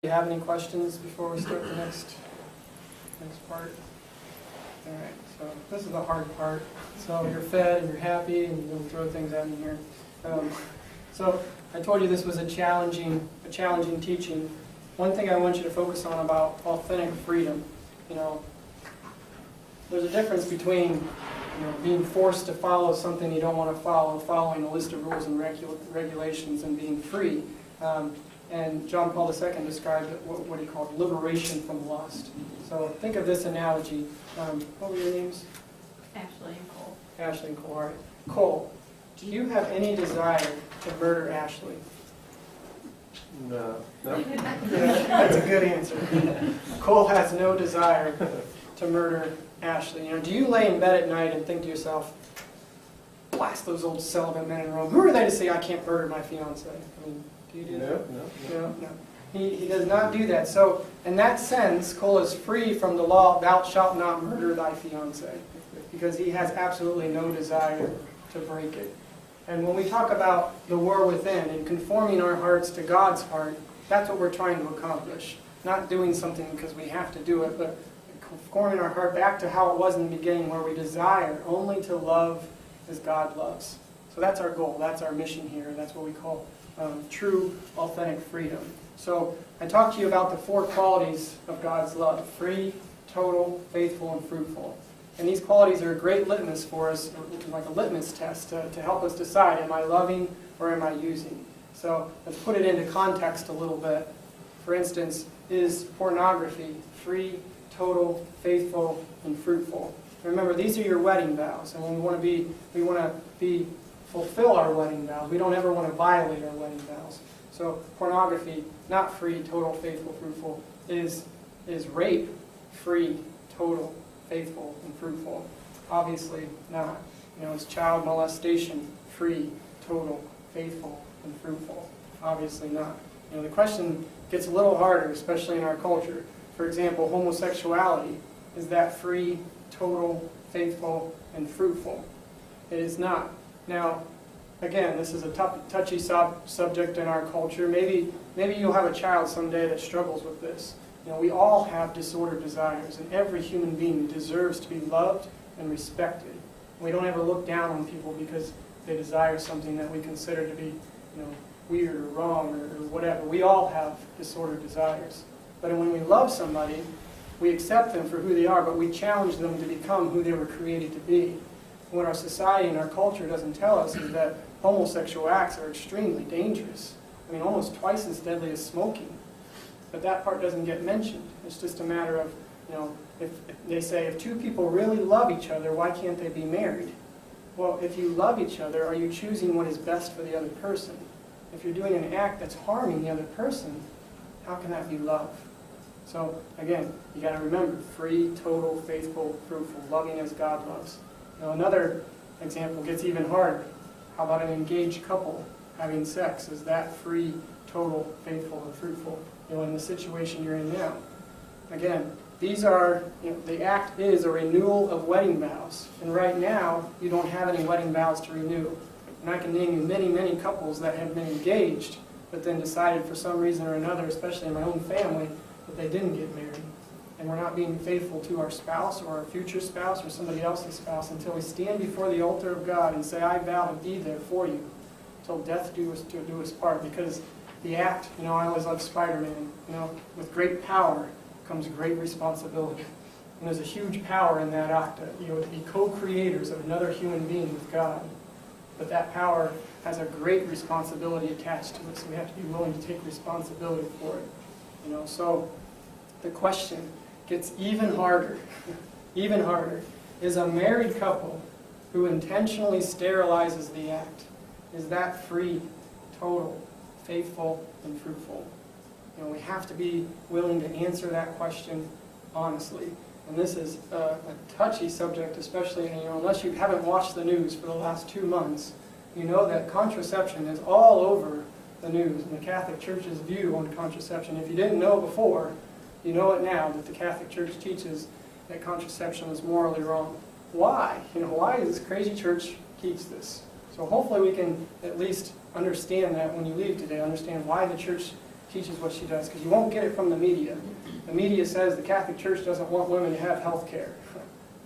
Do you have any questions before we start the next part? All right, so this is the hard part. So you're fed and you're happy and you don't throw things at me here. So I told you this was a challenging teaching. One thing I want you to focus on about authentic freedom, there's a difference between being forced to follow something you don't want to follow, following a list of rules and regulations, and being free. And John Paul II described it, what he called liberation from lust. So think of this analogy. What were your names? Ashley and Cole. Ashley and Cole. All right. Cole, do you have any desire to murder Ashley? No. Yeah, that's a good answer. Cole has no desire to murder Ashley. Do you lay in bed at night and think to yourself, blast those old celibate men in Rome. Who are they to say I can't murder my fiancée? Do you do that? No. He does not do that. So, in that sense, Cole is free from the law, thou shalt not murder thy fiancée, because he has absolutely no desire to break it. And when we talk about the war within and conforming our hearts to God's heart, that's what we're trying to accomplish. Not doing something because we have to do it, but conforming our heart back to how it was in the beginning, where we desire only to love as God loves. So that's our goal. That's our mission here. That's what we call true, authentic freedom. So I talked to you about the 4 qualities of God's love: free, total, faithful, and fruitful. And these qualities are a great litmus for us, like a litmus test to help us decide, am I loving or am I using? So let's put it into context a little bit. For instance, is pornography free, total, faithful, and fruitful? Remember, these are your wedding vows, and we want to fulfill our wedding vows. We don't ever want to violate our wedding vows. So pornography, not free, total, faithful, fruitful. Is rape free, total, faithful, and fruitful? Obviously not. Is child molestation free, total, faithful, and fruitful? Obviously not. The question gets a little harder, especially in our culture. For example, homosexuality, is that free, total, faithful, and fruitful? It is not. Now, again, this is a touchy subject in our culture. Maybe you'll have a child someday that struggles with this. We all have disordered desires, and every human being deserves to be loved and respected. We don't ever look down on people because they desire something that we consider to be, weird or wrong or whatever. We all have disordered desires. But when we love somebody, we accept them for who they are, but we challenge them to become who they were created to be. What our society and our culture doesn't tell us is that homosexual acts are extremely dangerous. Almost twice as deadly as smoking. But that part doesn't get mentioned. It's just a matter of, if they say, if 2 people really love each other, why can't they be married? Well, if you love each other, are you choosing what is best for the other person? If you're doing an act that's harming the other person, how can that be love? So, again, you got to remember, free, total, faithful, fruitful, loving as God loves. Another example gets even harder. How about an engaged couple having sex? Is that free, total, faithful, and fruitful? In the situation you're in now. Again, these are, the act is a renewal of wedding vows. And right now, you don't have any wedding vows to renew. And I can name you many, many couples that have been engaged, but then decided for some reason or another, especially in my own family, that they didn't get married. And we're not being faithful to our spouse or our future spouse or somebody else's spouse until we stand before the altar of God and say, I vow to be there for you till death do us part. Because the act, I always love Spider-Man, with great power comes great responsibility. And there's a huge power in that act, to be co-creators of another human being with God. But that power has a great responsibility attached to it, so we have to be willing to take responsibility for it. So the question gets even harder, even harder. Is a married couple who intentionally sterilizes the act, is that free, total, faithful, and fruitful? We have to be willing to answer that question honestly. And this is a touchy subject, especially, unless you haven't watched the news for the last 2 months, you know that contraception is all over the news and the Catholic Church's view on contraception. If you didn't know before, you know it now, that the Catholic Church teaches that contraception is morally wrong. Why? Why does this crazy church teach this? So hopefully we can at least understand that when you leave today, understand why the church teaches what she does, because you won't get it from the media. The media says the Catholic Church doesn't want women to have health care.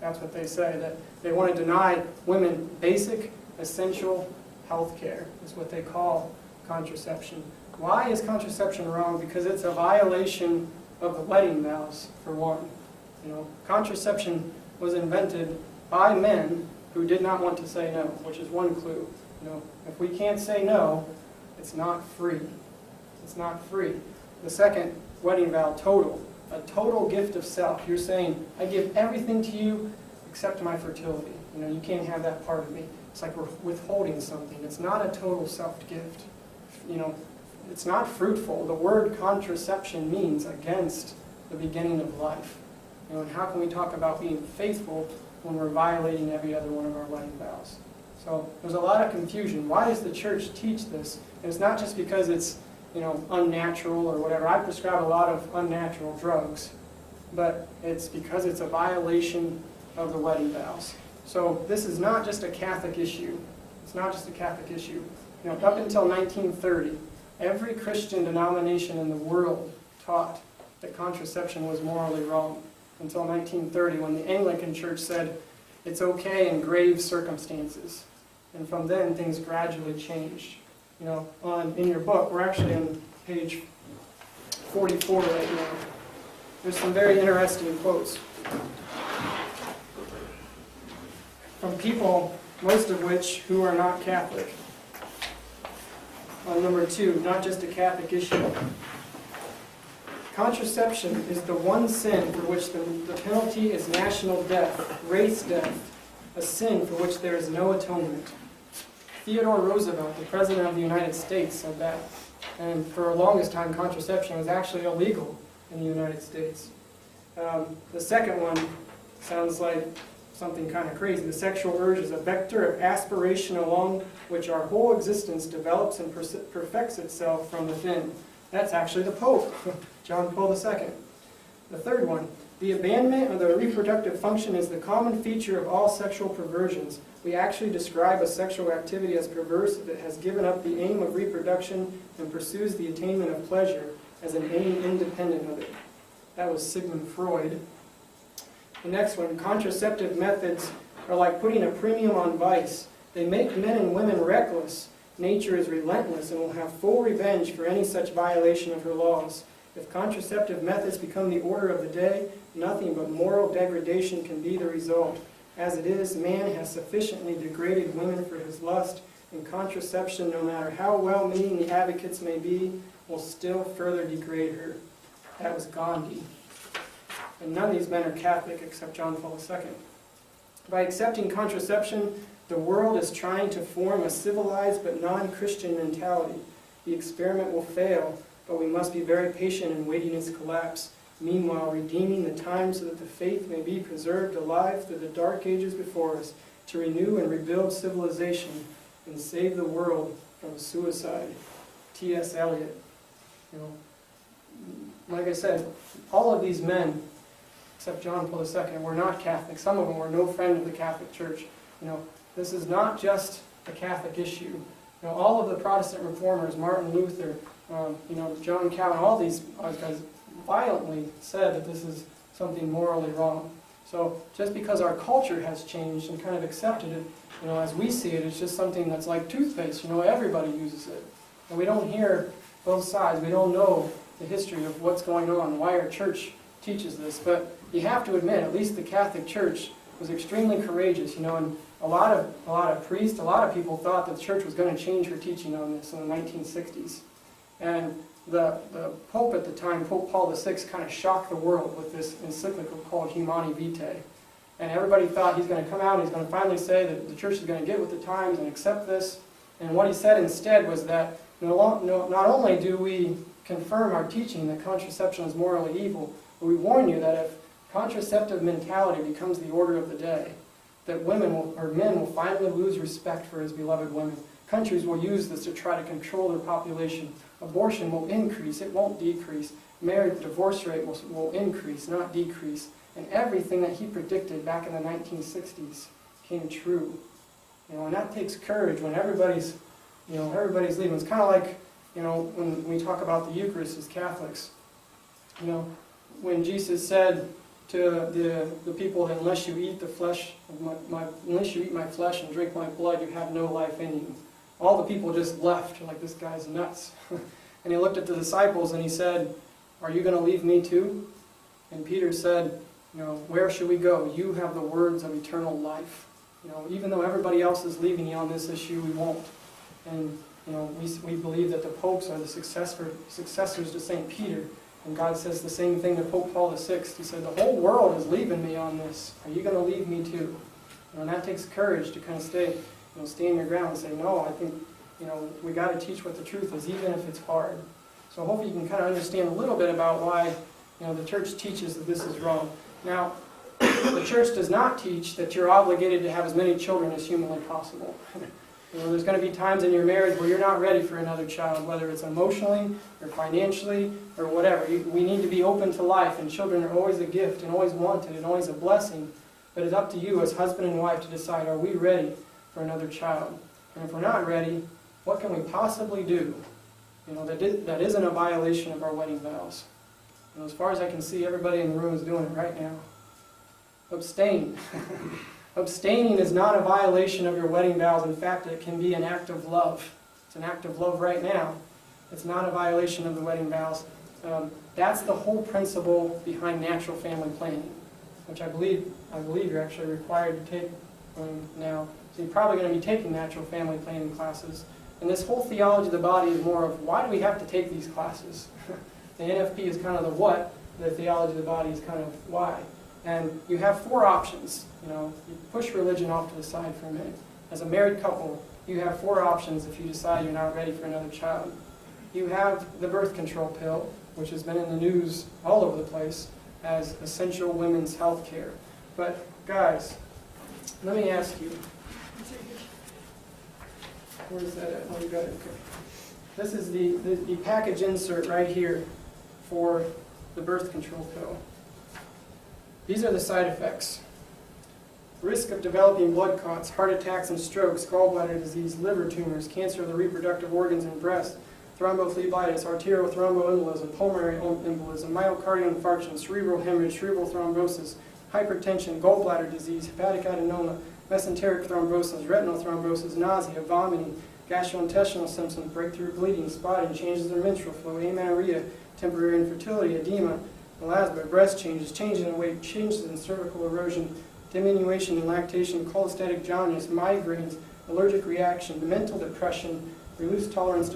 That's what they say, that they want to deny women basic, essential health care, is what they call contraception. Why is contraception wrong? Because it's a violation of the wedding vows, for one. Contraception was invented by men who did not want to say no, which is one clue. If we can't say no, it's not free. It's not free. The second wedding vow, total. A total gift of self. You're saying, I give everything to you except my fertility. You can't have that part of me. It's like we're withholding something. It's not a total self-gift. It's not fruitful. The word contraception means against the beginning of life. And how can we talk about being faithful when we're violating every other one of our wedding vows? So there's a lot of confusion. Why does the church teach this? And it's not just because it's unnatural or whatever. I prescribe a lot of unnatural drugs, but it's because it's a violation of the wedding vows. So this is not just a Catholic issue. It's not just a Catholic issue. Up until 1930, every Christian denomination in the world taught that contraception was morally wrong. Until 1930, when the Anglican Church said it's okay in grave circumstances. And from then, things gradually changed. In your book, we're actually on page 44 right now. There's some very interesting quotes from people, most of which who are not Catholic. Number 2, not just a Catholic issue. Contraception is the one sin for which the penalty is national death, race death, a sin for which there is no atonement. Theodore Roosevelt, the President of the United States, said that. And for the longest time, contraception was actually illegal in the United States. The second one sounds like something kind of crazy. The sexual urge is a vector of aspiration along which our whole existence develops and perfects itself from within. That's actually the Pope, John Paul II. The third one, the abandonment of the reproductive function is the common feature of all sexual perversions. We actually describe a sexual activity as perverse if it has given up the aim of reproduction and pursues the attainment of pleasure as an aim independent of it. That was Sigmund Freud. The next one, contraceptive methods are like putting a premium on vice. They make men and women reckless. Nature is relentless and will have full revenge for any such violation of her laws. If contraceptive methods become the order of the day, nothing but moral degradation can be the result. As it is, man has sufficiently degraded women for his lust, and contraception, no matter how well-meaning the advocates may be, will still further degrade her. That was Gandhi. And none of these men are Catholic except John Paul II. By accepting contraception, the world is trying to form a civilized but non-Christian mentality. The experiment will fail, but we must be very patient in waiting its collapse, meanwhile redeeming the time so that the faith may be preserved alive through the dark ages before us, to renew and rebuild civilization and save the world from suicide. T.S. Eliot. Like I said, all of these men, except John Paul II, were not Catholic. Some of them were no friend of the Catholic Church. This is not just a Catholic issue. All of the Protestant reformers, Martin Luther, John Calvin, all these guys violently said that this is something morally wrong. So just because our culture has changed and kind of accepted it, as we see it, it's just something that's like toothpaste. Everybody uses it. And we don't hear both sides. We don't know the history of what's going on, why our church teaches this. But you have to admit, at least the Catholic Church was extremely courageous, and a lot of priests, a lot of people thought that the church was going to change her teaching on this in the 1960s. And the Pope at the time, Pope Paul VI, kind of shocked the world with this encyclical called Humani Vitae. And everybody thought he's going to come out and he's going to finally say that the church is going to get with the times and accept this. And what he said instead was that not only do we confirm our teaching that contraception is morally evil, but we warn you that if contraceptive mentality becomes the order of the day, that men will finally lose respect for his beloved women. Countries will use this to try to control their population. Abortion will increase, it won't decrease. Divorce rate will increase, not decrease. And everything that he predicted back in the 1960s came true. And that takes courage when everybody's leaving. It's kind of like You know, when we talk about the Eucharist as Catholics, you know, when Jesus said to the people that unless you eat the flesh of unless you eat my flesh and drink my blood, you have no life in you. All the people just left, like, this guy's nuts. And he looked at the disciples and he said, are you going to leave me too? And Peter said, you know, where should we go? You have the words of eternal life. You know, even though everybody else is leaving you on this issue, we won't. And you know, we believe that the popes are the successors to St. Peter. And God says the same thing to Pope Paul VI. He said, the whole world is leaving me on this. Are you going to leave me too? You know, and that takes courage to kind of stay in your ground and say, no, I think, you know, we got to teach what the truth is, even if it's hard. So I hope you can kind of understand a little bit about why, you know, the church teaches that this is wrong. Now, the church does not teach that you're obligated to have as many children as humanly possible. You know, there's going to be times in your marriage where you're not ready for another child, whether it's emotionally or financially or whatever. We need to be open to life, and children are always a gift and always wanted and always a blessing. But it's up to you as husband and wife to decide, are we ready for another child? And if we're not ready, what can we possibly do, you know, that isn't a violation of our wedding vows? And as far as I can see, everybody in the room is doing it right now. Abstain. Abstaining is not a violation of your wedding vows. In fact, it can be an act of love. It's an act of love right now. It's not a violation of the wedding vows. That's the whole principle behind natural family planning, which I believe you're actually required to take now. So you're probably going to be taking natural family planning classes. And this whole theology of the body is more of, why do we have to take these classes? The NFP is kind of the what, the theology of the body is kind of why. And you have four options. You know, you push religion off to the side for a minute. As a married couple, you have four options if you decide you're not ready for another child. You have the birth control pill, which has been in the news all over the place as essential women's health care. But guys, let me ask you, where is that at? Oh, you got it. Okay. This is the package insert right here for the birth control pill. These are the side effects. Risk of developing blood clots, heart attacks and strokes, gallbladder disease, liver tumors, cancer of the reproductive organs and breast, thrombophlebitis, arterial thromboembolism, pulmonary embolism, myocardial infarction, cerebral hemorrhage, cerebral thrombosis, hypertension, gallbladder disease, hepatic adenoma, mesenteric thrombosis, retinal thrombosis, nausea, vomiting, gastrointestinal symptoms, breakthrough bleeding, spotting, changes in menstrual flow, amenorrhea, temporary infertility, edema, melasma, breast changes, changes in weight, changes in cervical erosion, diminution in lactation, cholestatic jaundice, migraines, allergic reaction, mental depression, reduced tolerance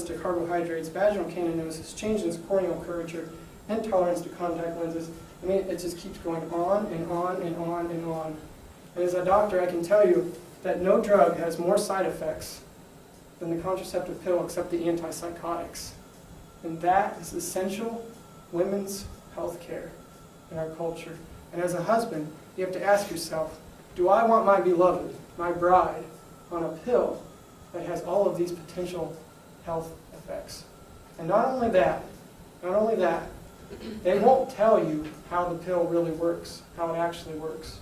to carbohydrates, vaginal caninosis, changes in corneal curvature, intolerance to contact lenses. I mean, it just keeps going on and on and on and on. And as a doctor, I can tell you that no drug has more side effects than the contraceptive pill except the antipsychotics. And that is essential women's health care in our culture. And as a husband, you have to ask yourself, do I want my beloved, my bride, on a pill that has all of these potential health effects? And not only that, they won't tell you how the pill really works, how it actually works.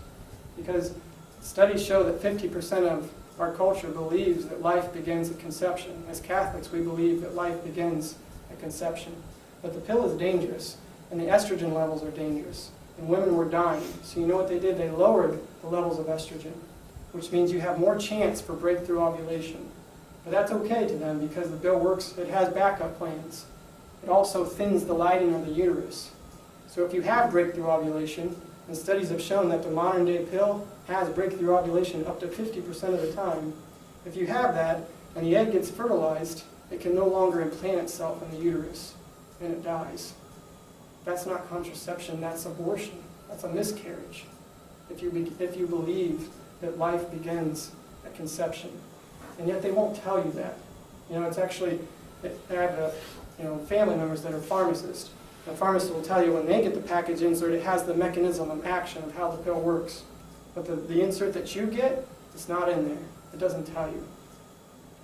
Because studies show that 50% of our culture believes that life begins at conception. As Catholics, we believe that life begins at conception. But the pill is dangerous, and the estrogen levels are dangerous. And women were dying. So you know what they did? They lowered the levels of estrogen, which means you have more chance for breakthrough ovulation. But that's okay to them because the pill works, it has backup plans. It also thins the lining of the uterus. So if you have breakthrough ovulation, and studies have shown that the modern day pill has breakthrough ovulation up to 50% of the time, if you have that and the egg gets fertilized, it can no longer implant itself in the uterus, and it dies. That's not contraception, that's abortion. That's a miscarriage. If you believe that life begins at conception. And yet they won't tell you that. You know, it's actually, I have family members that are pharmacists. The pharmacist will tell you when they get the package insert, it has the mechanism of action of how the pill works. But the insert that you get, it's not in there. It doesn't tell you.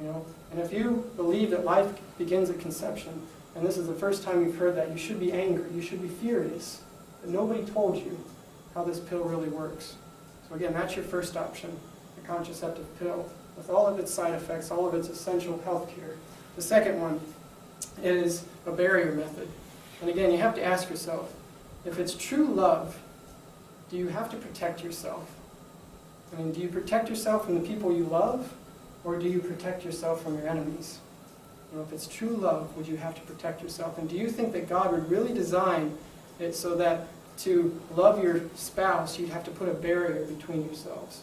You know? And if you believe that life begins at conception, and this is the first time you've heard that, you should be angry, you should be furious that nobody told you how this pill really works. So again, that's your first option, the contraceptive pill, with all of its side effects, all of its essential health care. The second one is a barrier method. And again, you have to ask yourself, if it's true love, do you have to protect yourself? I mean, do you protect yourself from the people you love, or do you protect yourself from your enemies? You know, if it's true love, would you have to protect yourself? And do you think that God would really design it so that to love your spouse, you'd have to put a barrier between yourselves?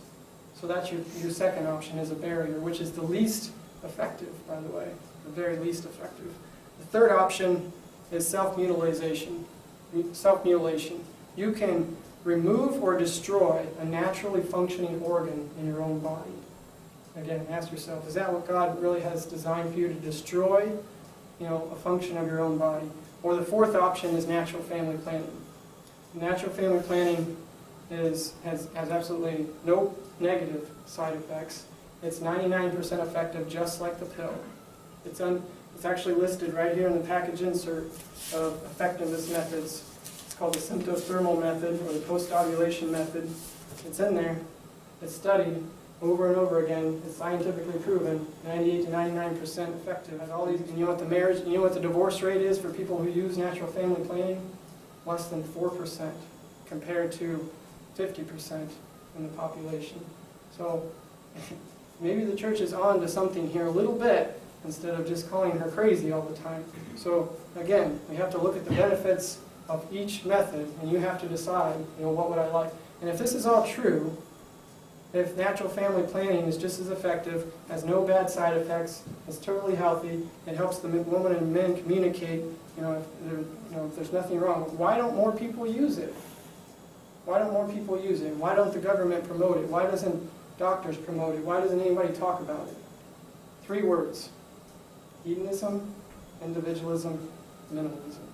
So that's your second option, is a barrier, which is the least effective, by the way, the very least effective. The third option is self-mutilation. Self-mutilation. You can remove or destroy a naturally functioning organ in your own body. Again, ask yourself, is that what God really has designed for you, to destroy, a function of your own body? Or the fourth option is natural family planning. Natural family planning has absolutely no negative side effects. It's 99% effective, just like the pill. It's actually listed right here in the package insert of effectiveness methods. It's called the symptothermal method, or the post-ovulation method. It's in there. It's studied over and over again. It's scientifically proven, 98 to 99% effective. And all these, you know what the divorce rate is for people who use natural family planning? Less than 4%, compared to 50% in the population. So maybe the church is on to something here a little bit, instead of just calling her crazy all the time. So again, we have to look at the benefits of each method, and you have to decide, what would I like? And if this is all true, if natural family planning is just as effective, has no bad side effects, is totally healthy, it helps the women and men communicate, if there's nothing wrong, why don't more people use it? Why don't more people use it? Why don't the government promote it? Why doesn't doctors promote it? Why doesn't anybody talk about it? 3 words: hedonism, individualism, minimalism.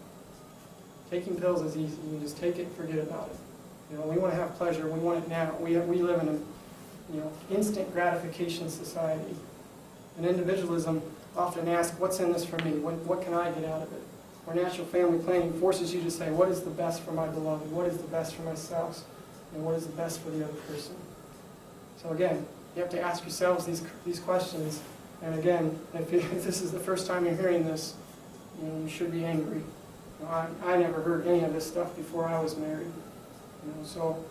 Taking pills is easy. You just take it, forget about it. We want to have pleasure. We want it now. We live in a instant gratification society. And individualism often asks, what's in this for me? What can I get out of it? Where natural family planning forces you to say, what is the best for my beloved? What is the best for my spouse? And what is the best for the other person? So again, you have to ask yourselves these questions. And again, if this is the first time you're hearing this, you should be angry. I never heard any of this stuff before I was married. So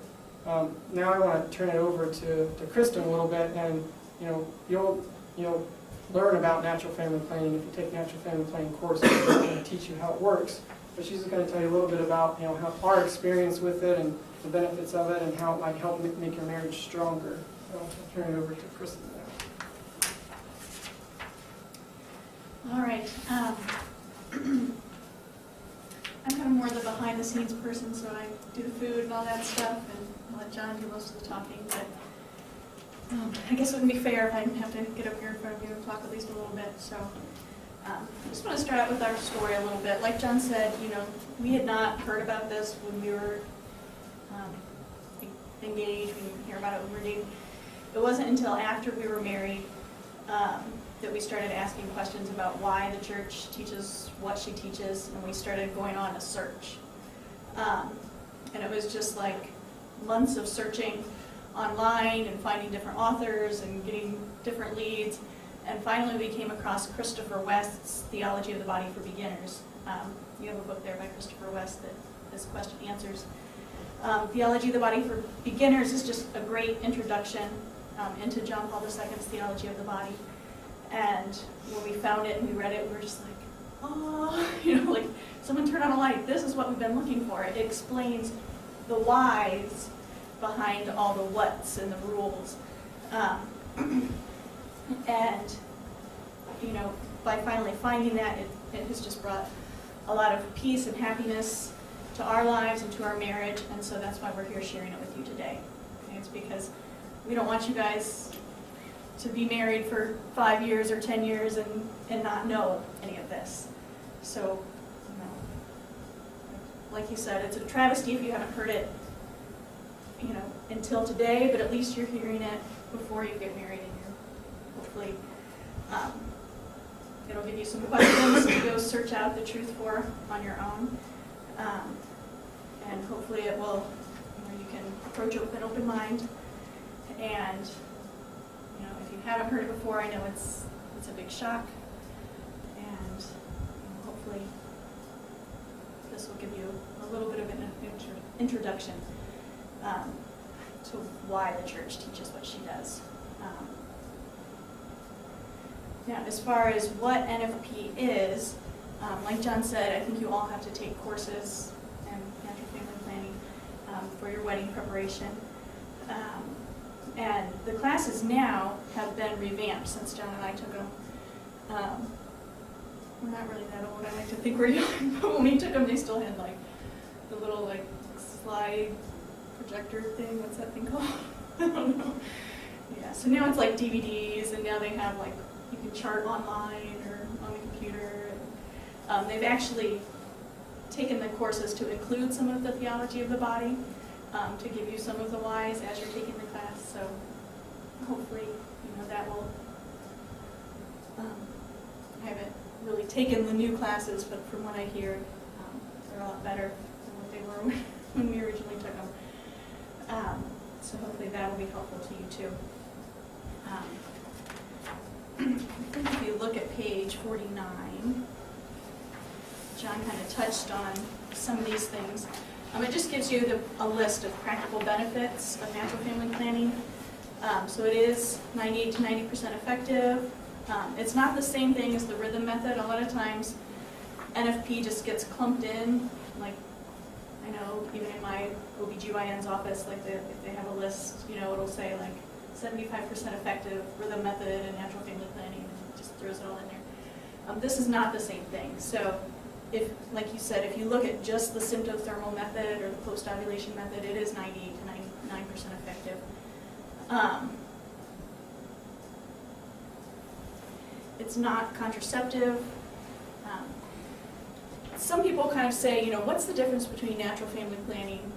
now I want to turn it over to Kristen a little bit, and you'll learn about natural family planning if you take natural family planning courses. We're going to teach you how it works, but she's going to tell you a little bit about how our experience with it and the benefits of it, and how it might help make your marriage stronger. So I'll turn it over to Kristen now. All right. I'm kind of more the behind-the-scenes person, so I do the food and all that stuff, and I'll let John do most of the talking. But I guess it wouldn't be fair if I didn't have to get up here in front of you and talk at least a little bit. So I just want to start out with our story a little bit. Like John said, we had not heard about this when we were engaged. We didn't hear about it when we were dating. It wasn't until after we were married that we started asking questions about why the church teaches what she teaches, and we started going on a search. And it was just like months of searching online and finding different authors and getting different leads, and finally we came across Christopher West's Theology of the Body for Beginners. You have a book there by Christopher West that this question answers. Theology of the Body for Beginners is just a great introduction into John Paul II's Theology of the Body. And when we found it and we read it, we were just like, oh, like someone turned on a light. This is what we've been looking for. It explains the whys behind all the whats and the rules. And, by finally finding that, it has just brought a lot of peace and happiness to our lives and to our marriage, and so that's why we're here sharing it with you today. Okay? It's because we don't want you guys to be married for 5 years or 10 years and not know any of this. So, like you said, it's a travesty if you haven't heard it, until today, but at least you're hearing it before you get married, and hopefully it'll give you some questions to go search out the truth for on your own. And hopefully it will, you can approach it with an open mind. And if you haven't heard it before, I know it's a big shock. hopefully this will give you a little bit of an introduction to why the church teaches what she does. Now, as far as what NFP is, like John said, I think you all have to take courses in natural family planning for your wedding preparation. And the classes now have been revamped since John and I took them. We're not really that old, I like to think we're young, but when we took them, they still had like the little like slide projector thing. What's that thing called? I don't know. Yeah, so now it's like DVDs, and now they have like, you can chart online or on the computer. They've actually taken the courses to include some of the theology of the body, to give you some of the whys as you're taking the class. So hopefully, that will. I haven't really taken the new classes, but from what I hear, they're a lot better than what they were when we originally took them. So hopefully that will be helpful to you too. I think if you look at page 49, John kind of touched on some of these things. It just gives you a list of practical benefits of natural family planning. So it is 98 to 90% effective. It's not the same thing as the rhythm method. A lot of times NFP just gets clumped in, like I know even in my OBGYN's office, like if they have a list, it'll say like 75% effective rhythm method and natural family planning, and it just throws it all in there. This is not the same thing. So if, like you said, if you look at just the symptothermal method or the post-ovulation method, it is 98 to 99% effective. It's not contraceptive. Some people kind of say, what's the difference between natural family planning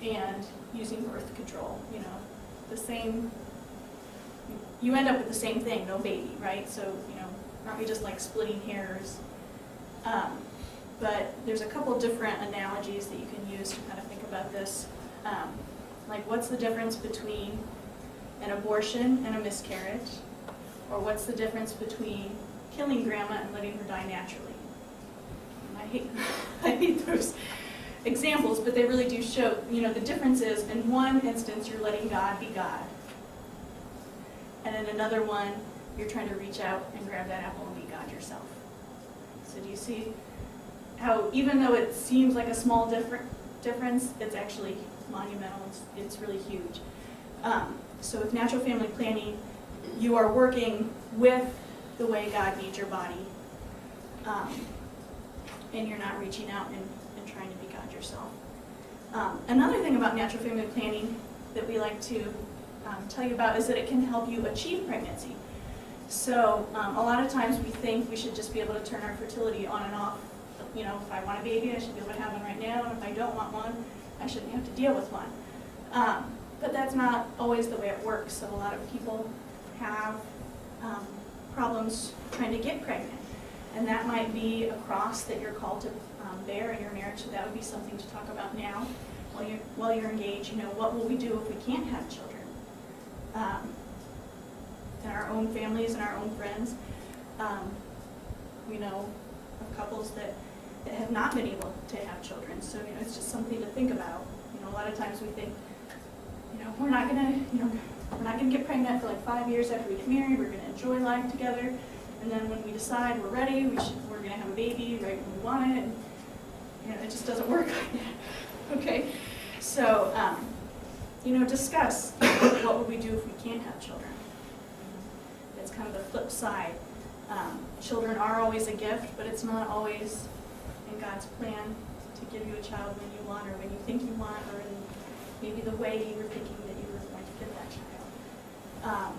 and using birth control? The same, you end up with the same thing, no baby, right? So, aren't we just like splitting hairs? But there's a couple different analogies that you can use to kind of think about this. Like, what's the difference between an abortion and a miscarriage? Or what's the difference between killing grandma and letting her die naturally? And I hate those examples, but they really do show, the difference is in one instance you're letting God be God. And in another one, you're trying to reach out and grab that apple and be God yourself. So do you see how even though it seems like a small difference, it's actually monumental, it's really huge. So with natural family planning, you are working with the way God made your body, and you're not reaching out and trying to be God yourself. Another thing about natural family planning that we like to tell you about is that it can help you achieve pregnancy. So a lot of times we think we should just be able to turn our fertility on and off. If I want a baby, I should be able to have one right now, and if I don't want one, I shouldn't have to deal with one. But that's not always the way it works. So a lot of people have problems trying to get pregnant. And that might be a cross that you're called to bear in your marriage. So that would be something to talk about now while you're engaged. What will we do if we can't have children? In our own families and our own friends, we know of couples that have not been able to have children. So it's just something to think about. A lot of times we think, we're not gonna get pregnant for like 5 years after we get married. We're gonna enjoy life together, and then when we decide we're ready, we're gonna have a baby right when we want it. And, it just doesn't work like that. Okay, so discuss what would we do if we can't have children. It's kind of the flip side. Children are always a gift, but it's not always in God's plan to give you a child when you want or when you think you want, or in maybe the way you were thinking that you were going to get that child.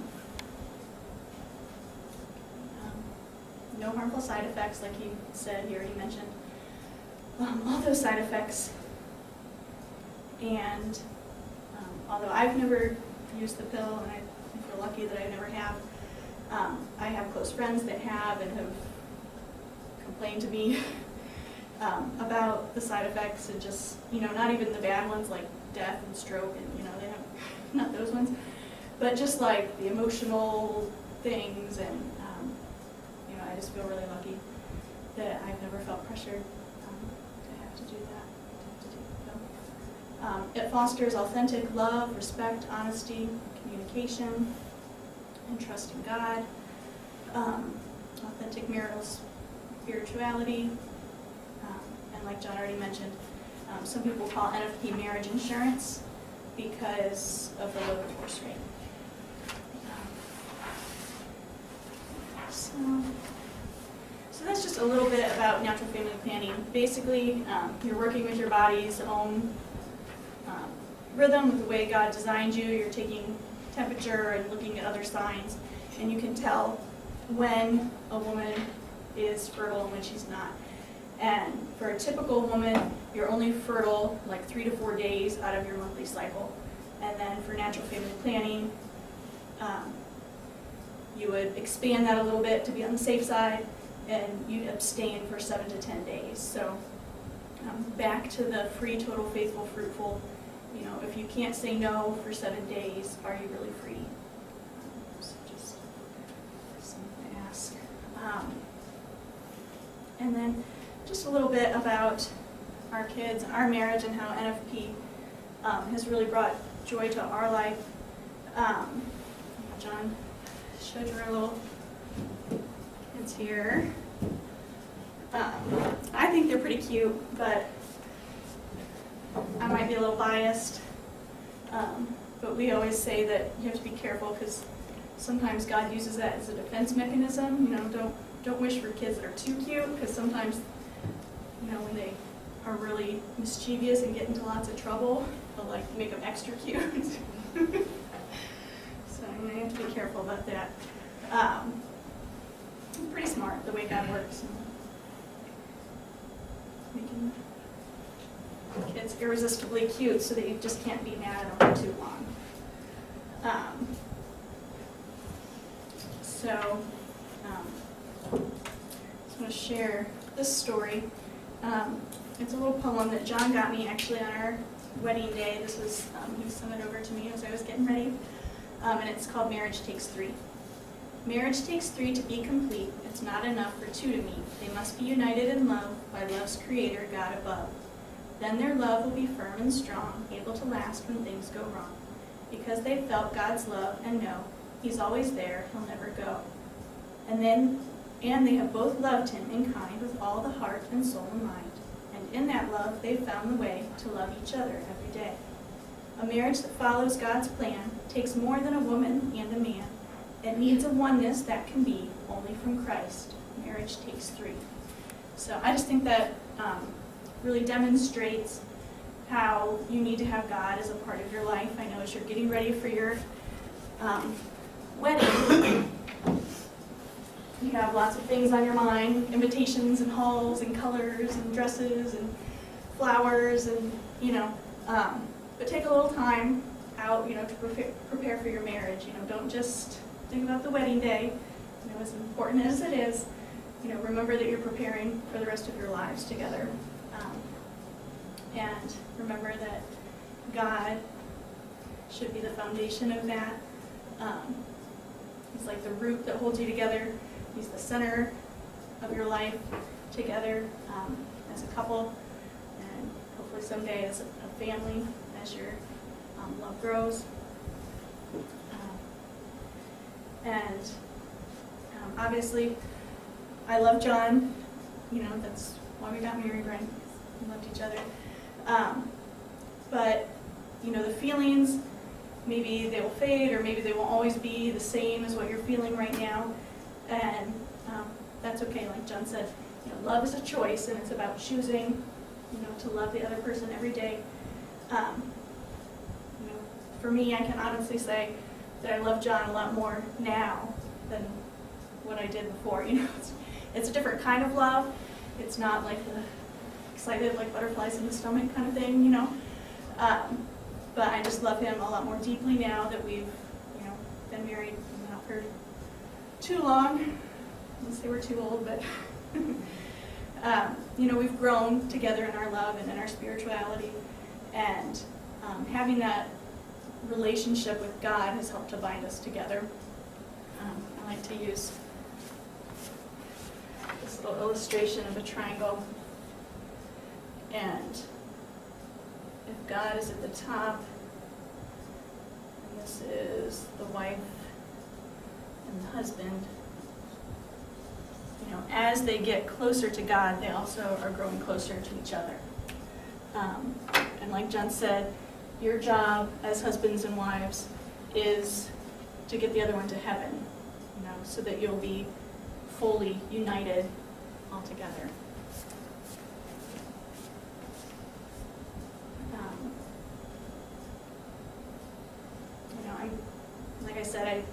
No harmful side effects, like he said, he already mentioned. All those side effects. And although I've never used the pill, and I feel lucky that I never have, I have close friends that have and have complained to me about the side effects, and just, not even the bad ones like death and stroke, and they have not those ones, but just like the emotional things, and I just feel really lucky. that I've never felt pressured to have to do that. It fosters authentic love, respect, honesty, communication, and trust in God, authentic marital spirituality, and like John already mentioned, some people call NFP marriage insurance because of the low divorce rate. So that's just a little bit about natural family planning. Basically, you're working with your body's own rhythm, with the way God designed you. You're taking temperature and looking at other signs, and you can tell when a woman is fertile and when she's not. And for a typical woman, you're only fertile like 3 to 4 days out of your monthly cycle. And then for natural family planning, you would expand that a little bit to be on the safe side, and you'd abstain for 7 to 10 days. So back to the free, total, faithful, fruitful. You know, if you can't say no for 7 days, are you really free? So just something to ask. And then just a little bit about our kids and our marriage and how NFP has really brought joy to our life. John showed you our little kids here. I think they're pretty cute, but I might be a little biased. But we always say that you have to be careful because sometimes God uses that as a defense mechanism. You know, don't wish for kids that are too cute, because sometimes, you know, when they are really mischievous and get into lots of trouble, they'll like make them extra cute. So you have to be careful about that. Pretty smart the way God works. Making kids irresistibly cute so that you just can't be mad at them for too long. Just want to share this story. It's a little poem that John got me actually on our wedding day. This was, he sent it over to me as I was getting ready. And it's called Marriage Takes Three. Marriage takes three to be complete. It's not enough for two to meet. They must be united in love by love's creator, God above. Then their love will be firm and strong, able to last when things go wrong. Because they felt God's love and know He's always there, He'll never go. And they have both loved Him in kind with all the heart and soul and mind. And in that love, they've found the way to love each other every day. A marriage that follows God's plan takes more than a woman and a man. It needs a oneness that can be only from Christ. Marriage takes three. So I just think that really demonstrates how you need to have God as a part of your life. I know as you're getting ready for your wedding, you have lots of things on your mind, invitations and halls and colors and dresses and flowers and, but take a little time out, to prepare for your marriage. Don't just think about the wedding day, as important as it is, remember that you're preparing for the rest of your lives together. And remember that God should be the foundation of that. He's like the root that holds you together. He's the center of your life together as a couple, and hopefully someday as a family, as your love grows. Obviously, I love John. That's why we got married, right? We loved each other. But the feelings, maybe they will fade, or maybe they won't always be the same as what you're feeling right now. And that's okay. Like John said, love is a choice, and it's about choosing, to love the other person every day. For me, I can honestly say that I love John a lot more now than what I did before. It's a different kind of love. It's not like the excited, like butterflies in the stomach kind of thing, But I just love him a lot more deeply now that we've, been married not for too long. Unless they were too old, but we've grown together in our love and in our spirituality, and having that relationship with God has helped to bind us together. I like to use this little illustration of a triangle. And if God is at the top, and this is the wife and the husband, as they get closer to God, they also are growing closer to each other. And like John said, your job as husbands and wives is to get the other one to heaven, so that you'll be fully united all together. Like I said,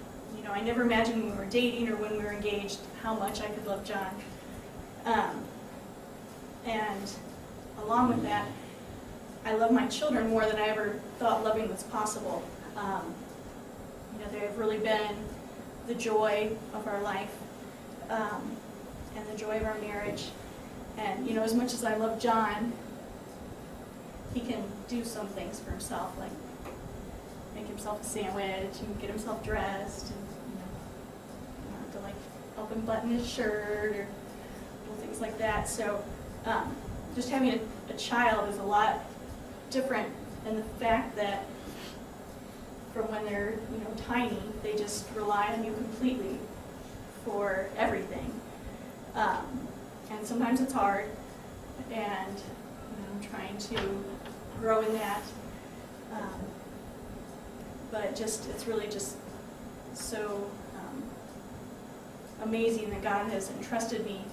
I never imagined when we were dating or when we were engaged how much I could love John. And along with that, I love my children more than I ever thought loving was possible. They've really been the joy of our life and the joy of our marriage. And, as much as I love John, he can do some things for himself, like make himself a sandwich and get himself dressed, and to help him button his shirt or little things like that. So just having a child is a lot different, and the fact that from when they're tiny, they just rely on you completely for everything. And sometimes it's hard, and I'm trying to grow in that. But it's really just so amazing that God has entrusted me,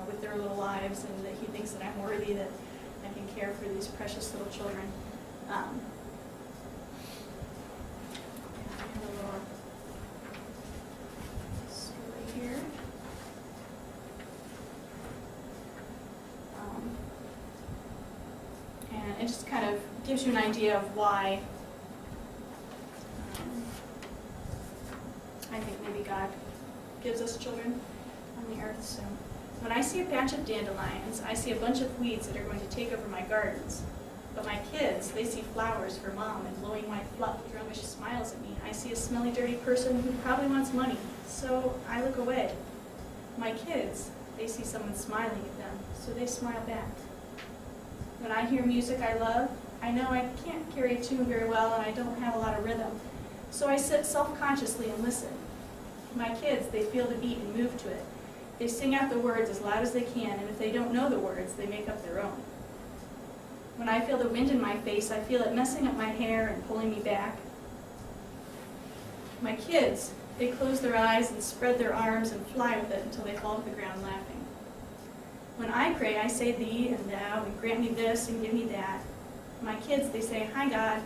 with their little lives, and that He thinks that I'm worthy, that I can care for these precious little children. I have a little story here. And it just kind of gives you an idea of why I think maybe God gives us children on the earth. So when I see a patch of dandelions, I see a bunch of weeds that are going to take over my gardens. But my kids, they see flowers for mom and glowing white fluff, drummish smiles at me. I see a smelly, dirty person who probably wants money, so I look away. My kids, they see someone smiling at them, so they smile back. When I hear music I love, I know I can't carry a tune very well and I don't have a lot of rhythm, so I sit self-consciously and listen. My kids, they feel the beat and move to it. They sing out the words as loud as they can, and if they don't know the words, they make up their own. When I feel the wind in my face, I feel it messing up my hair and pulling me back. My kids, they close their eyes and spread their arms and fly with it until they fall to the ground laughing. When I pray, I say thee and thou, and grant me this and give me that. My kids, they say, hi God,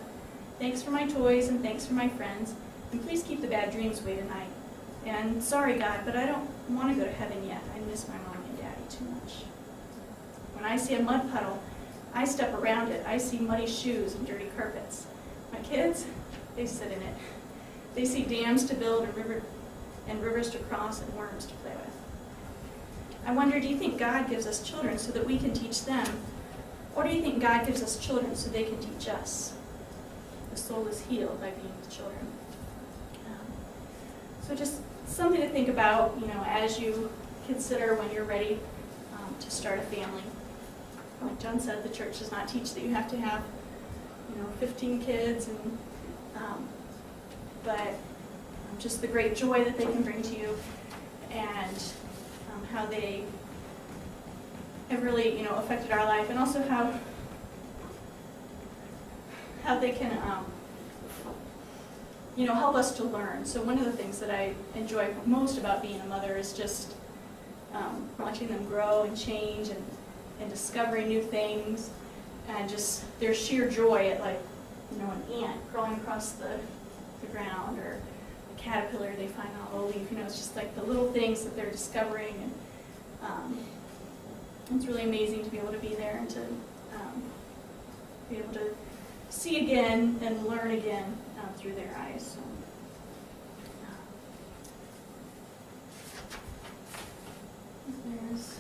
thanks for my toys and thanks for my friends, and please keep the bad dreams away tonight. And sorry God, but I don't want to go to heaven yet. I miss my mom and daddy too much. When I see a mud puddle, I step around it. I see muddy shoes and dirty carpets. My kids, they sit in it. They see dams to build and rivers to cross and worms to play with. I wonder, do you think God gives us children so that we can teach them? Or do you think God gives us children so they can teach us? The soul is healed by being with children. So just something to think about, as you consider when you're ready to start a family. Like John said, the church does not teach that you have to have, 15 kids, but just the great joy that they can bring to you, and how they have really, affected our life, and also how they can, help us to learn. So one of the things that I enjoy most about being a mother is just watching them grow and change and discovering new things, and just their sheer joy at an ant crawling across the ground, or a caterpillar they find on a leaf. It's just like the little things that they're discovering, and it's really amazing to be able to be there and to be able to see again and learn again through their eyes. So, there's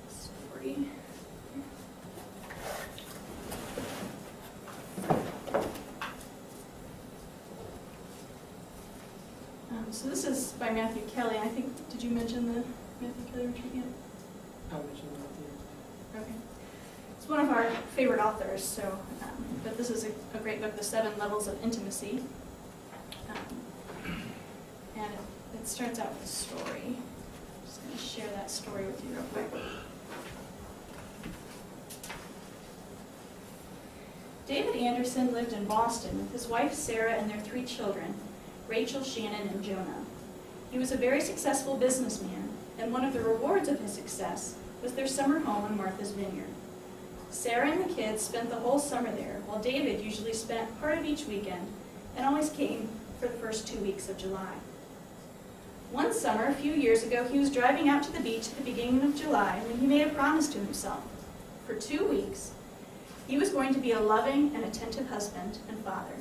a story. So this is by Matthew Kelly. I think, did you mention the Matthew Kelly retreat yet? I mentioned that. Okay. It's one of our favorite authors, so, but this is a great book, The 7 Levels of Intimacy. And it starts out with a story. I'm just going to share that story with you real quick. David Anderson lived in Boston with his wife Sarah and their 3 children, Rachel, Shannon, and Jonah. He was a very successful businessman, and one of the rewards of his success was their summer home in Martha's Vineyard. Sarah and the kids spent the whole summer there, while David usually spent part of each weekend and always came for the first 2 weeks of July. One summer, a few years ago, he was driving out to the beach at the beginning of July when he made a promise to himself. For 2 weeks, he was going to be a loving and attentive husband and father.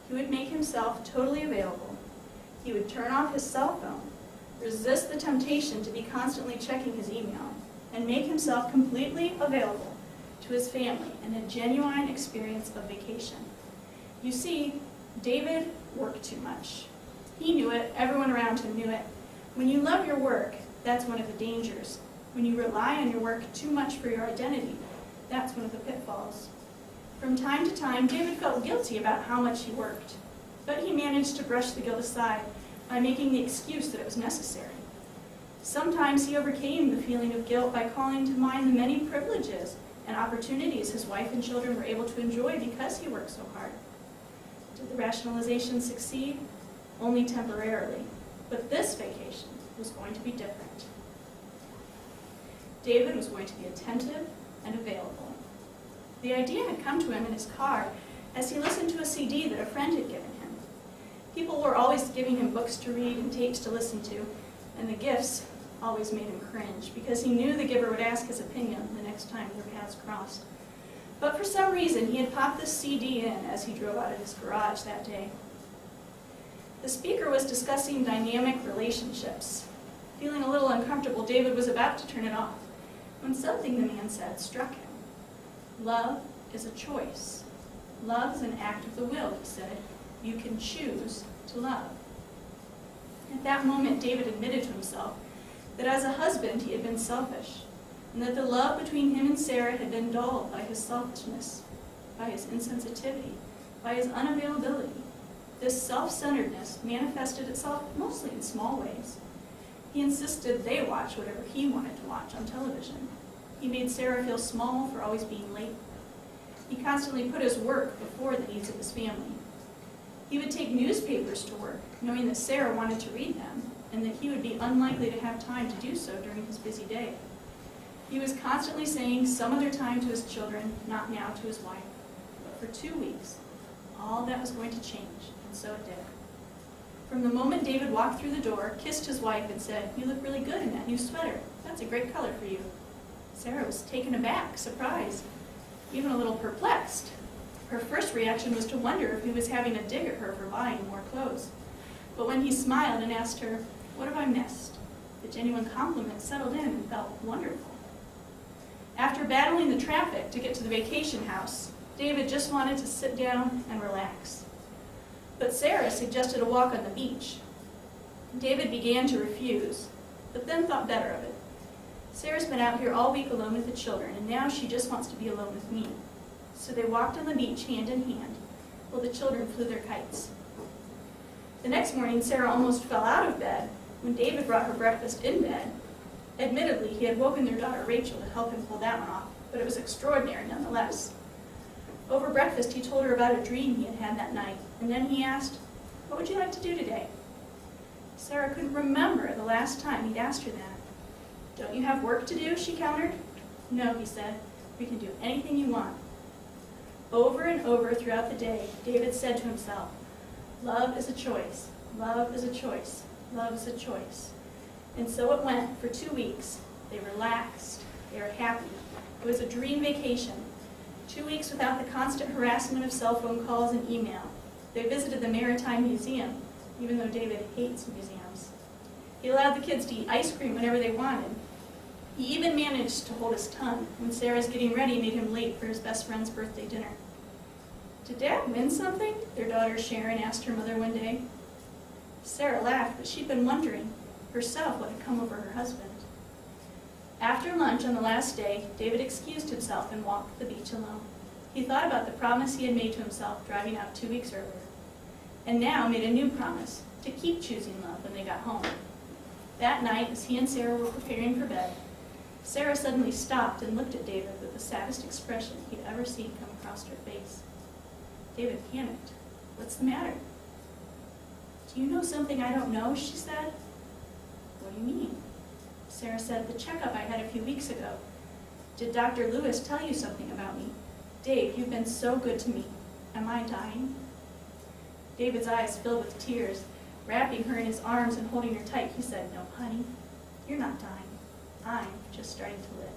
He would make himself totally available. He would turn off his cell phone, resist the temptation to be constantly checking his email, and make himself completely available to his family in a genuine experience of vacation. You see, David worked too much. He knew it, everyone around him knew it. When you love your work, that's one of the dangers. When you rely on your work too much for your identity, that's one of the pitfalls. From time to time, David felt guilty about how much he worked, but he managed to brush the guilt aside by making the excuse that it was necessary. Sometimes he overcame the feeling of guilt by calling to mind the many privileges and opportunities his wife and children were able to enjoy because he worked so hard. Did the rationalization succeed? Only temporarily, but this vacation was going to be different. David was going to be attentive and available. The idea had come to him in his car as he listened to a CD that a friend had given him. People were always giving him books to read and tapes to listen to, and the gifts always made him cringe because he knew the giver would ask his opinion the next time their paths crossed. But for some reason, he had popped this CD in as he drove out of his garage that day. The speaker was discussing dynamic relationships. Feeling a little uncomfortable, David was about to turn it off when something the man said struck him. Love is a choice. Love is an act of the will, he said. You can choose to love. At that moment, David admitted to himself that as a husband he had been selfish, and that the love between him and Sarah had been dulled by his selfishness, by his insensitivity, by his unavailability. This self-centeredness manifested itself mostly in small ways. He insisted they watch whatever he wanted to watch on television. He made Sarah feel small for always being late. He constantly put his work before the needs of his family. He would take newspapers to work, knowing that Sarah wanted to read them, and that he would be unlikely to have time to do so during his busy day. He was constantly saying some other time to his children, not now to his wife. But for 2 weeks, all that was going to change, and so it did. From the moment David walked through the door, kissed his wife, and said, "You look really good in that new sweater. That's a great color for you," Sarah was taken aback, surprised, even a little perplexed. Her first reaction was to wonder if he was having a dig at her for buying more clothes. But when he smiled and asked her, "What have I missed?" the genuine compliment settled in and felt wonderful. After battling the traffic to get to the vacation house, David just wanted to sit down and relax. But Sarah suggested a walk on the beach. David began to refuse, but then thought better of it. Sarah's been out here all week alone with the children, and now she just wants to be alone with me. So they walked on the beach hand in hand, while the children flew their kites. The next morning, Sarah almost fell out of bed when David brought her breakfast in bed. Admittedly, he had woken their daughter Rachel to help him pull that one off, but it was extraordinary nonetheless. Over breakfast, he told her about a dream he had had that night, and then he asked, "What would you like to do today?" Sarah couldn't remember the last time he'd asked her that. "Don't you have work to do?" she countered. "No," he said. "We can do anything you want." Over and over throughout the day, David said to himself, "Love is a choice. Love is a choice. Love is a choice." And so it went for 2 weeks. They relaxed. They were happy. It was a dream vacation. 2 weeks without the constant harassment of cell phone calls and email. They visited the Maritime Museum, even though David hates museums. He allowed the kids to eat ice cream whenever they wanted. He even managed to hold his tongue when Sarah's getting ready made him late for his best friend's birthday dinner. "Did Dad win something?" their daughter Sharon asked her mother one day. Sarah laughed, but she'd been wondering herself what had come over her husband. After lunch on the last day, David excused himself and walked the beach alone. He thought about the promise he had made to himself driving out 2 weeks earlier, and now made a new promise to keep choosing love when they got home. That night, as he and Sarah were preparing for bed, Sarah suddenly stopped and looked at David with the saddest expression he'd ever seen come across her face. David panicked. "What's the matter?" "Do you know something I don't know?" she said. "What do you mean?" Sarah said, "The checkup I had a few weeks ago. Did Dr. Lewis tell you something about me? Dave, you've been so good to me. Am I dying?" David's eyes filled with tears. Wrapping her in his arms and holding her tight, he said, "No, honey, you're not dying. I'm just starting to live."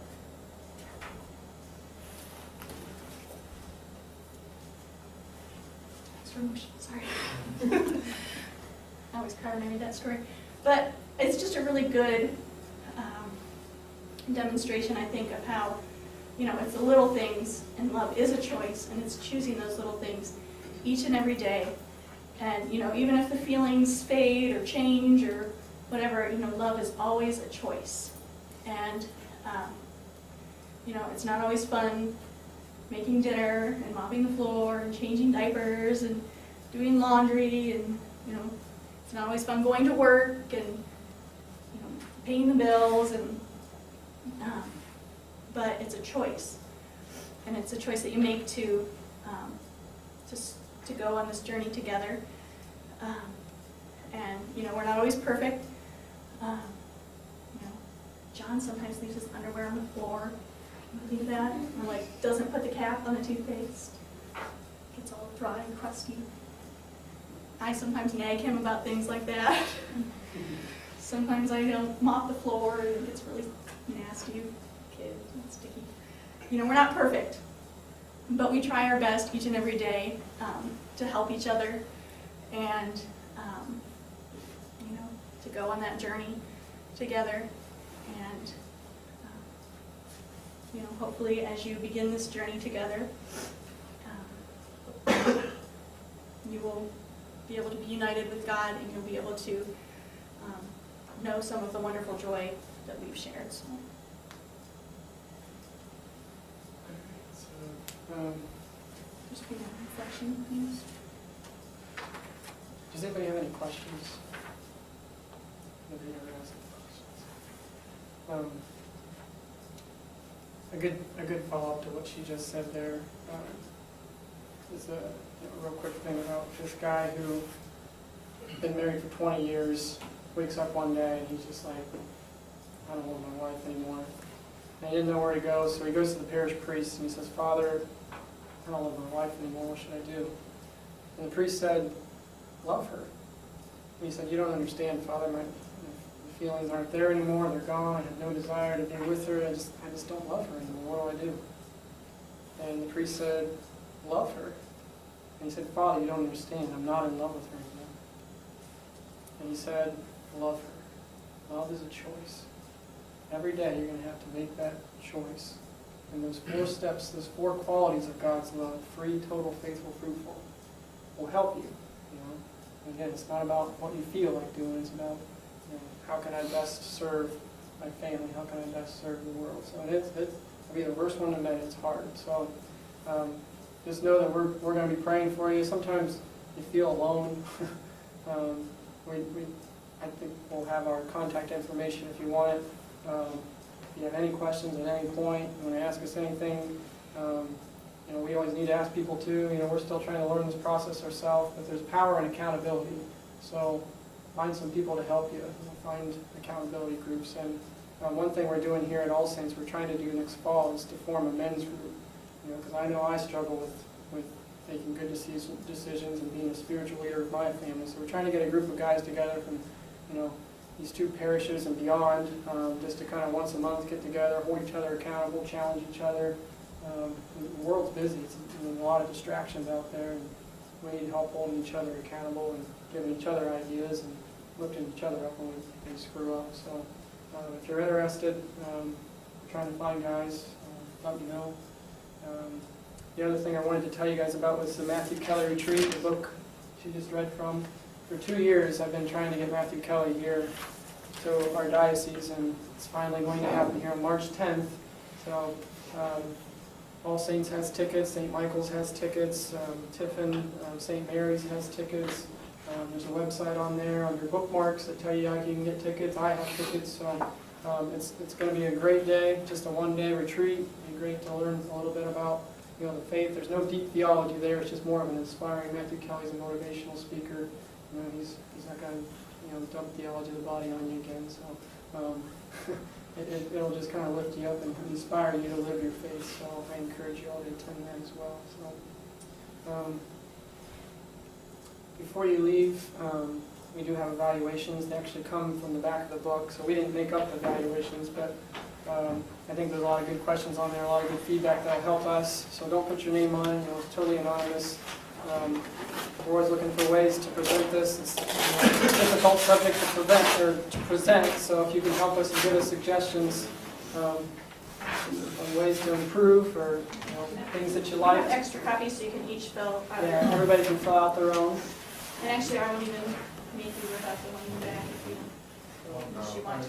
Extra emotional, sorry. I always cry when I read that story. But it's just a really good demonstration, I think, of how, it's the little things, and love is a choice, and it's choosing those little things each and every day. And, even if the feelings fade or change or whatever, love is always a choice. And, it's not always fun making dinner and mopping the floor and changing diapers and doing laundry and, it's not always fun going to work and, paying the bills and, but it's a choice. And it's a choice that you make to go on this journey together. And, we're not always perfect. John sometimes leaves his underwear on the floor. Leave that. Or doesn't put the cap on the toothpaste. Gets all dry and crusty. I sometimes nag him about things like that. Sometimes I mop the floor and it gets really nasty. Kid, it's sticky. We're not perfect. But we try our best each and every day to help each other and, to go on that journey together. And, hopefully as you begin this journey together, you will be able to be united with God and you'll be able to know some of the wonderful joy that we've shared. So. Just be a reflection, please. Does anybody have any questions? Nobody ever asked any questions. A good follow-up to what she just said there is a real quick thing about this guy who been married for 20 years, wakes up one day and he's just like, I don't want my wife anymore. And he didn't know where to go, so he goes to the parish priest and he says, "Father, I don't love my wife anymore, what should I do?" And the priest said, "Love her." And he said, "You don't understand, Father, my feelings aren't there anymore, they're gone, I have no desire to be with her, I just don't love her anymore, what do I do?" And the priest said, "Love her." And he said, "Father, you don't understand, I'm not in love with her anymore." And he said, "Love her. Love is a choice. Every day you're going to have to make that choice. And those 4 steps, those 4 qualities of God's love, free, total, faithful, fruitful, will help you. And again, it's not about what you feel like doing, it's about how can I best serve my family, how can I best serve the world. So I'll be the first one to admit it's hard. So just know that we're going to be praying for you. Sometimes you feel alone. I think we'll have our contact information if you want it. If you have any questions at any point, you want to ask us anything, we always need to ask people too. We're still trying to learn this process ourselves, but there's power in accountability. So find some people to help you. Find accountability groups. And one thing we're doing here at All Saints, we're trying to do next fall, is to form a men's group. Because I know I struggle with making good decisions and being a spiritual leader of my family. So we're trying to get a group of guys together from, these 2 parishes and beyond, just to kind of once a month get together, hold each other accountable, challenge each other. The world's busy. There's a lot of distractions out there, and we need help holding each other accountable and giving each other ideas and lifting each other up when we screw up. So if you're interested, we're trying to find guys, let me know. The other thing I wanted to tell you guys about was the Matthew Kelly Retreat, the book she just read from. for 2 years, I've been trying to get Matthew Kelly here to our diocese, and it's finally going to happen here on March 10th. So All Saints has tickets, St. Michael's has tickets, Tiffin, St. Mary's has tickets. There's a website on there under bookmarks that tell you how you can get tickets. I have tickets, so it's going to be a great day, just a one-day retreat. It'll be great to learn a little bit about the faith. There's no deep theology there. It's just more of an inspiring. Matthew Kelly's a motivational speaker. He's not going to dump theology of the body on you again. So it'll just kind of lift you up and inspire you to live your faith. So I encourage you all to attend that as well. So before you leave, we do have evaluations. They actually come from the back of the book. So we didn't make up the evaluations, but I think there's a lot of good questions on there, a lot of good feedback that will help us. So don't put your name on it. It's totally anonymous. We're always looking for ways to present this. It's a difficult subject to present. So if you can help us and give us suggestions on ways to improve or things that you I like. have extra copies so you can each fill out your Yeah, own. everybody can fill out their own. And actually, I won't even make you without the one in the back if you want to.